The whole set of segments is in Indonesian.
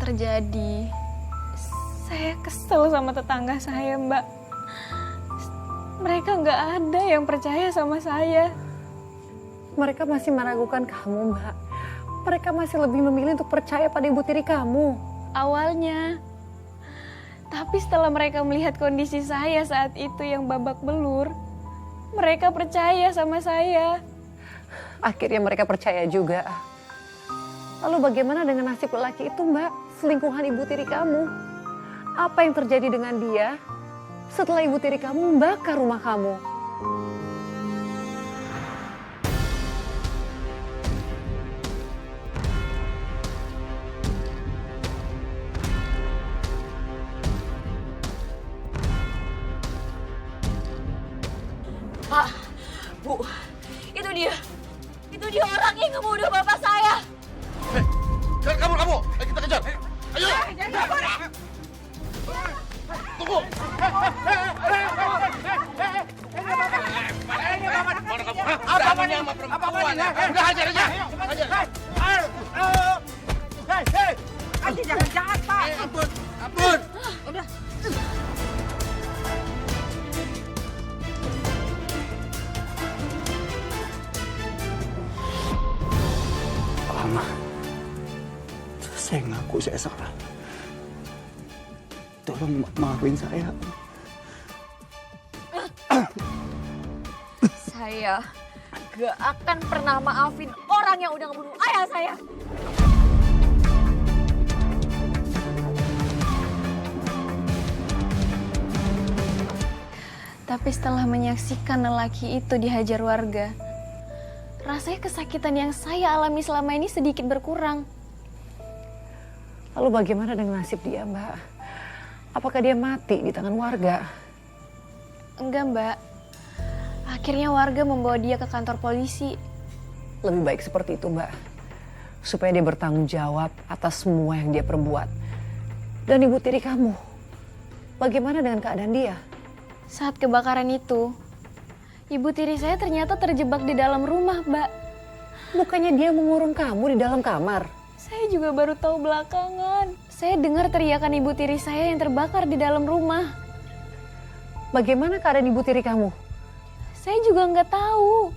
terjadi, saya kesel sama tetangga saya, Mbak. Mereka nggak ada yang percaya sama saya. Mereka masih meragukan kamu, Mbak. Mereka masih lebih memilih untuk percaya pada ibu tiri kamu. Awalnya. Tapi setelah mereka melihat kondisi saya saat itu yang babak belur, mereka percaya sama saya. Akhirnya mereka percaya juga. Lalu bagaimana dengan nasib lelaki itu, Mbak? Selingkuhan ibu tiri kamu. Apa yang terjadi dengan dia setelah ibu tiri kamu membakar rumah kamu? Pak, Bu, itu dia. Itu dia orang yang ngebunuh bapak saya. Hei, jangan kabur kamu. Ayo kita kejar. Ayo. Jangan kabur. Tunggu. Mana kamu? Apa sama perempuan? Udah hajar aja. Hajar. Hei, Aji jangan jahat, Pak. Ampun. Ampun. Udah. Mama, saya ngaku saya salah. Tolong maafin saya. Saya gak akan pernah maafin orang yang udah ngebunuh ayah saya. Tapi setelah menyaksikan lelaki itu dihajar warga, rasanya kesakitan yang saya alami selama ini sedikit berkurang. Lalu bagaimana dengan nasib dia, Mbak? Apakah dia mati di tangan warga? Enggak, Mbak. Akhirnya warga membawa dia ke kantor polisi. Lebih baik seperti itu, Mbak. Supaya dia bertanggung jawab atas semua yang dia perbuat. Dan ibu tiri kamu, bagaimana dengan keadaan dia? Saat kebakaran itu, ibu tiri saya ternyata terjebak di dalam rumah, Mbak. Bukannya dia mengurung kamu di dalam kamar? Saya juga baru tahu belakangan. Saya dengar teriakan ibu tiri saya yang terbakar di dalam rumah. Bagaimana keadaan ibu tiri kamu? Saya juga nggak tahu.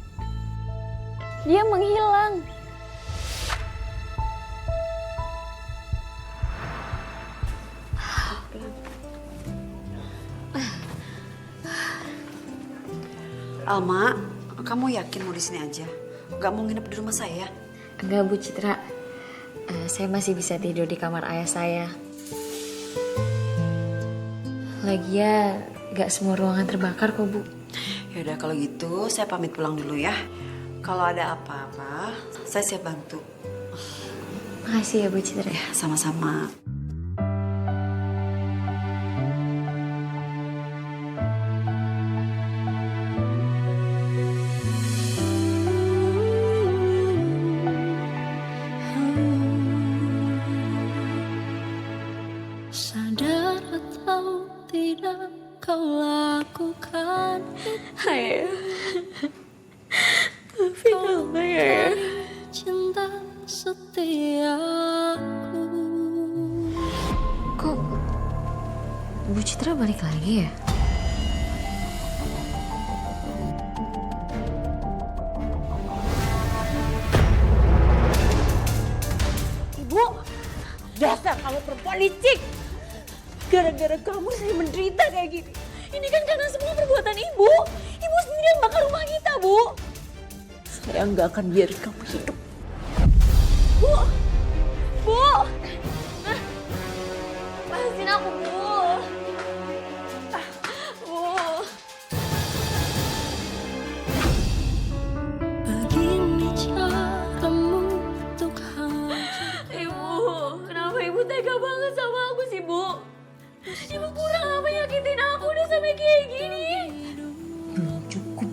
Dia menghilang. Alma, kamu yakin mau di sini aja? Gak mau nginep di rumah saya? Enggak, Bu Citra. Saya masih bisa tidur di kamar ayah saya. Lagian gak semua ruangan terbakar kok, Bu. Yaudah kalau gitu saya pamit pulang dulu ya. Kalau ada apa-apa, saya siap bantu. Makasih ya, Bu Citra. Ya, sama-sama. Sadar atau tidak kau lakukan Ayah. Maafin Mama ya. cinta setiaku. Kok Bu Citra balik lagi ya? Ibu, dasar kamu perempuan licik. Gara-gara kamu saya menderita kayak gini. Ini kan karena semua perbuatan Ibu. Ibu sendiri yang bakar rumah kita, Bu. Saya nggak akan biarin kamu hidup. Bu! Bu! Lepasin aku, Bu. Bu. Begini caramu untuk Ibu, kenapa Ibu tega banget sama aku sih, Bu? Ibu kurang apa nyakitin aku udah sampai kayak gini. Belum cukup.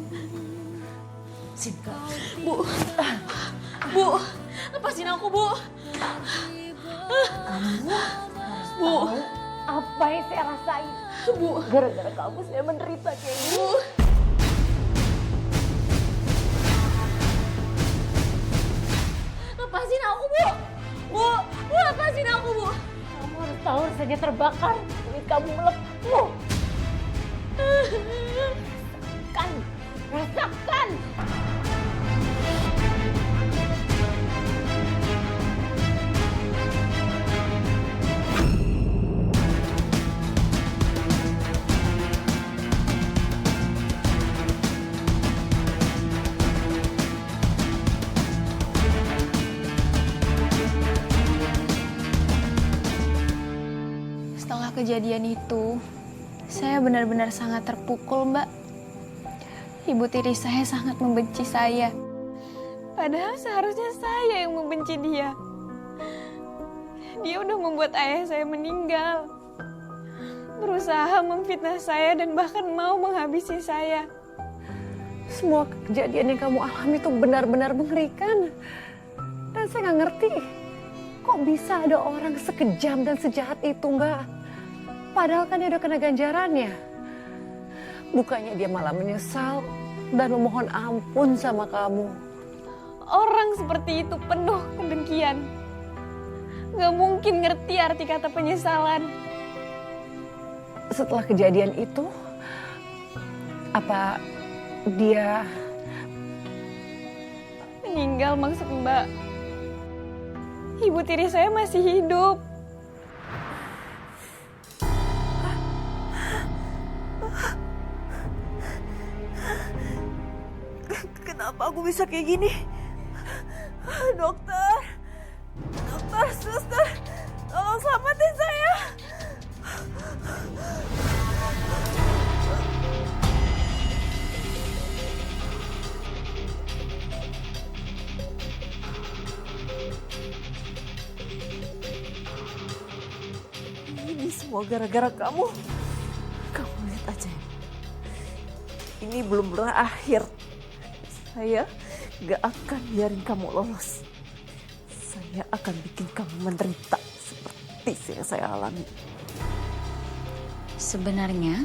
Bu. Bu, lepasin aku, Bu. Bu. Apa yang saya rasain? Bu. Gara-gara kamu saya menderita kayak gini. Bu. Lepasin aku, Bu. Bu, lepasin aku, Bu. Kamu harus tahu rasanya terbakar, kulit kamu melepuh. Rasakan! Setelah kejadian itu, saya benar-benar sangat terpukul, Mbak. Ibu tiri saya sangat membenci saya. Padahal seharusnya saya yang membenci dia. Dia udah membuat ayah saya meninggal. Berusaha memfitnah saya dan bahkan mau menghabisi saya. Semua kejadian yang kamu alami itu benar-benar mengerikan. Dan saya nggak ngerti, kok bisa ada orang sekejam dan sejahat itu, Mbak? Padahal kan dia udah kena ganjarannya. Bukannya dia malah menyesal dan memohon ampun sama kamu. Orang seperti itu penuh kedengkian. Gak mungkin ngerti arti kata penyesalan. Setelah kejadian itu, apa dia Meninggal maksud Mbak? Ibu tiri saya masih hidup. Kenapa aku bisa kayak gini? Dokter, suster, tolong selamatin saya. Ini semua gara-gara kamu. Kamu lihat aja. Ini belum berakhir. Saya gak akan biarin kamu lolos. Saya akan bikin kamu menderita seperti yang saya alami. Sebenarnya,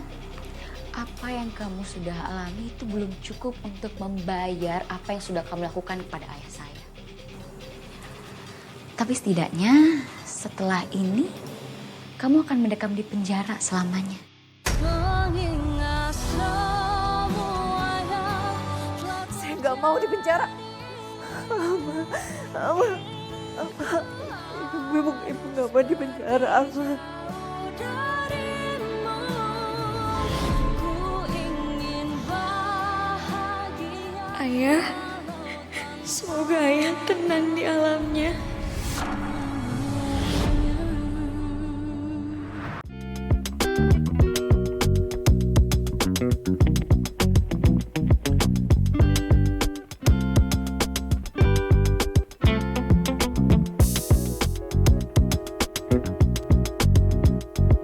apa yang kamu sudah alami itu belum cukup untuk membayar apa yang sudah kamu lakukan kepada ayah saya. Tapi setidaknya setelah ini, kamu akan mendekam di penjara selamanya. Mengingat semua yang telah Saya gak mau di penjara. Ibu gak mau di penjara, Alma. darimu, ku ingin bahagia. Ayah, semoga ayah tenang di alamnya.